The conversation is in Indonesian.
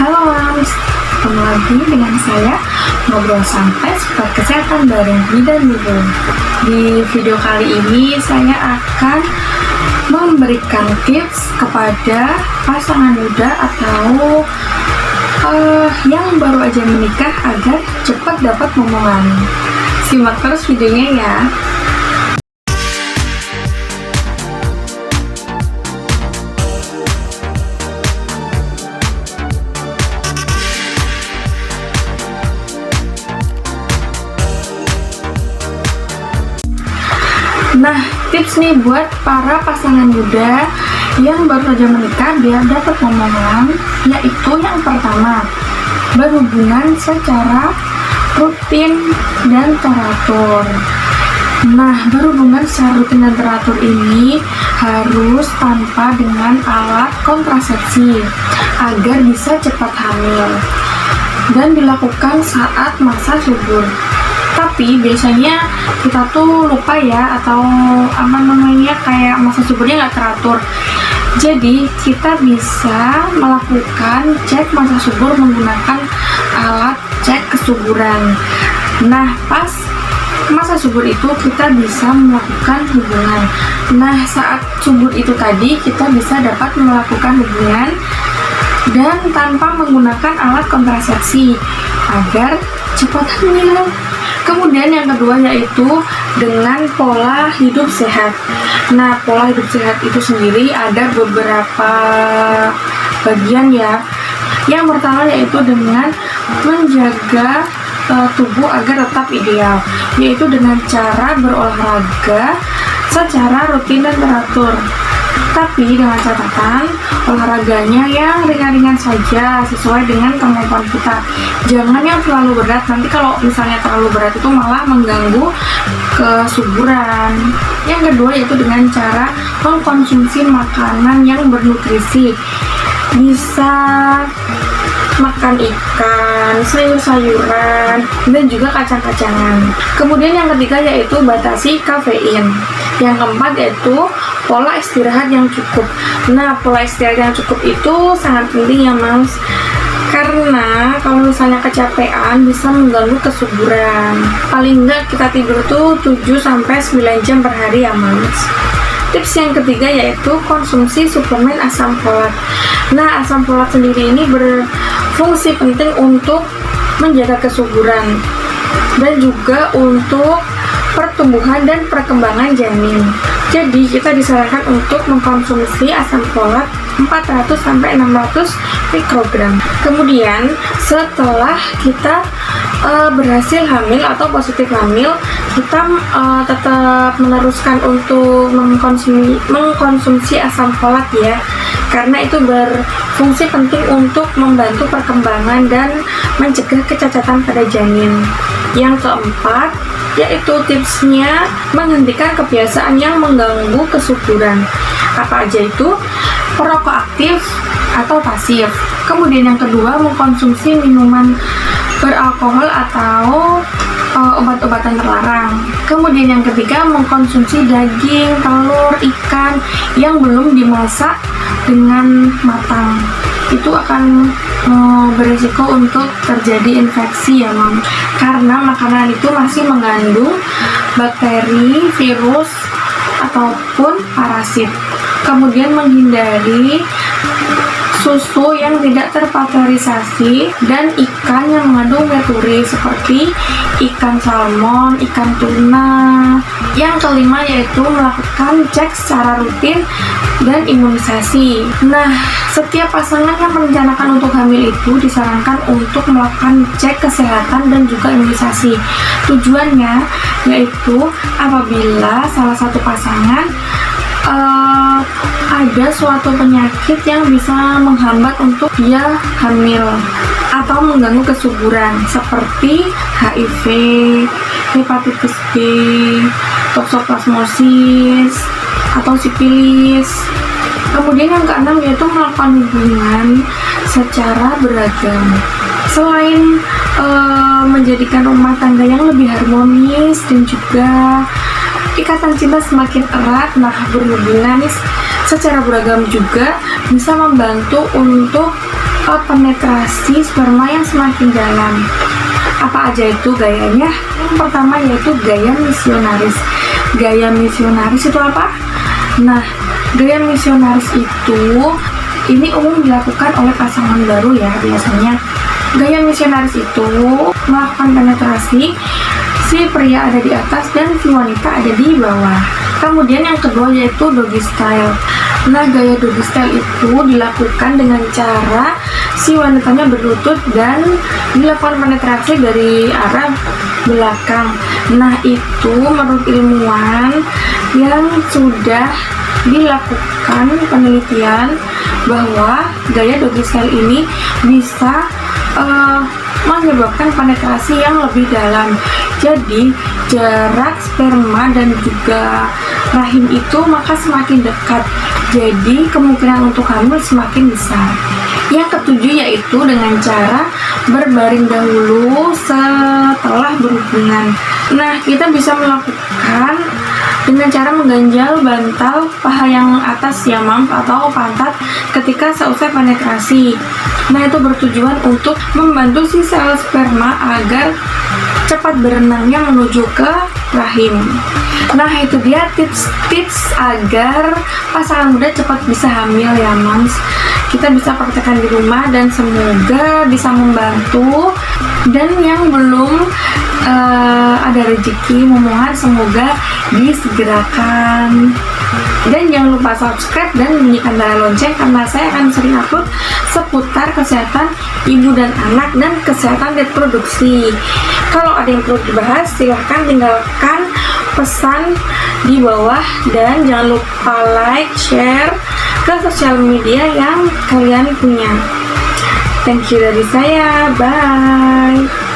Halo Lams, ketemu lagi dengan saya ngobrol santai seputar kesehatan bareng Bidan Ibu. Di video kali ini saya akan memberikan tips kepada pasangan muda atau yang baru aja menikah agar cepat dapat momongan. Simak terus videonya ya. Nah, tips nih buat para pasangan muda yang baru saja menikah biar dapat momongan, yaitu yang pertama, berhubungan secara rutin dan teratur. Nah, berhubungan secara rutin dan teratur ini harus tanpa dengan alat kontrasepsi agar bisa cepat hamil dan dilakukan saat masa subur. Tapi biasanya kita tuh lupa ya, atau kayak masa suburnya nggak teratur. Jadi kita bisa melakukan cek masa subur menggunakan alat cek kesuburan. Nah, pas masa subur itu kita bisa melakukan hubungan. Nah, saat subur itu tadi kita bisa dapat melakukan hubungan dan tanpa menggunakan alat kontrasepsi agar cepat hamil. Kemudian yang kedua yaitu dengan pola hidup sehat. Nah, pola hidup sehat itu sendiri ada beberapa bagian ya. Yang pertama yaitu dengan menjaga tubuh agar tetap ideal, yaitu dengan cara berolahraga secara rutin dan teratur. Tapi dengan catatan olahraganya yang ringan-ringan saja sesuai dengan kemampuan kita. Jangan yang terlalu berat, nanti kalau misalnya terlalu berat itu malah mengganggu kesuburan. Yang kedua yaitu dengan cara mengkonsumsi makanan yang bernutrisi. Bisa makan ikan, sayur-sayuran, dan juga kacang-kacangan. Kemudian yang ketiga yaitu batasi kafein. Yang keempat yaitu pola istirahat yang cukup. Nah, pola istirahat yang cukup itu sangat penting ya Mas, karena kalau misalnya kecapean bisa mengganggu kesuburan. Paling enggak kita tidur tuh 7-9 jam per hari ya Mas. Tips yang ketiga yaitu konsumsi suplemen asam folat. Nah, asam folat sendiri ini berfungsi penting untuk menjaga kesuburan dan juga untuk pertumbuhan dan perkembangan janin. Jadi kita disarankan untuk mengkonsumsi asam folat 400-600 mikrogram. Kemudian setelah kita berhasil hamil atau positif hamil, kita tetap meneruskan untuk mengkonsumsi asam folat ya, karena itu berfungsi penting untuk membantu perkembangan dan mencegah kecacatan pada janin. Yang keempat yaitu tipsnya menghentikan kebiasaan yang mengganggu kesuburan. Apa aja itu? Perokok aktif atau pasif. Kemudian yang kedua, mengkonsumsi minuman beralkohol atau obat-obatan terlarang. Kemudian yang ketiga, mengkonsumsi daging, telur, ikan yang belum dimasak dengan matang. Itu akan berisiko untuk terjadi infeksi ya Mam, karena makanan itu masih mengandung bakteri, virus, ataupun parasit. Kemudian menghindari susu yang tidak terpasteurisasi dan ikan yang mengandung merkuri seperti ikan salmon, ikan tuna. Yang kelima yaitu melakukan cek secara rutin dan imunisasi. Nah, setiap pasangan yang merencanakan untuk hamil itu disarankan untuk melakukan cek kesehatan dan juga imunisasi. Tujuannya yaitu apabila salah satu pasangan ada suatu penyakit yang bisa menghambat untuk dia hamil atau mengganggu kesuburan seperti HIV, hepatitis B, toksoplasmosis, atau sifilis. Kemudian yang keenam yaitu melakukan hubungan secara beragam. Selain menjadikan rumah tangga yang lebih harmonis dan juga ikatan cinta semakin erat, nah berhubungan secara beragam juga bisa membantu untuk penetrasi sperma yang semakin dalam. Apa aja itu gayanya? Yang pertama yaitu gaya misionaris. Gaya misionaris itu apa? Nah, gaya misionaris itu ini umum dilakukan oleh pasangan baru ya biasanya. Gaya misionaris itu melakukan penetrasi, si pria ada di atas dan si wanita ada di bawah. Kemudian yang kedua yaitu doggy style. Nah, gaya doggy style itu dilakukan dengan cara si wanitanya berlutut dan dilakukan penetrasi dari arah belakang. Nah, itu menurut ilmuwan yang sudah dilakukan penelitian bahwa gaya doggy style ini bisa menyebabkan penetrasi yang lebih dalam. Jadi jarak sperma dan juga rahim itu maka semakin dekat. Jadi kemungkinan untuk hamil semakin besar. Yang ketujuh yaitu dengan cara berbaring dahulu setelah berhubungan. Nah, kita bisa melakukan dengan cara mengganjal bantal paha yang atas ya atau pantat ketika seusai penetrasi. Nah, itu bertujuan untuk membantu si sel sperma agar cepat berenangnya menuju ke rahim. Nah, itu dia tips-tips agar pasangan muda cepat bisa hamil ya mams. Kita bisa praktekkan di rumah dan semoga bisa membantu. Dan yang belum ada rezeki memohon semoga disegerakan. Dan jangan lupa subscribe dan bunyikan tanda lonceng karena saya akan sering upload seputar kesehatan ibu dan anak dan kesehatan reproduksi. Kalau ada yang perlu dibahas silahkan tinggalkan pesan di bawah dan jangan lupa like, share ke sosial media yang kalian punya. Thank you dari saya, bye.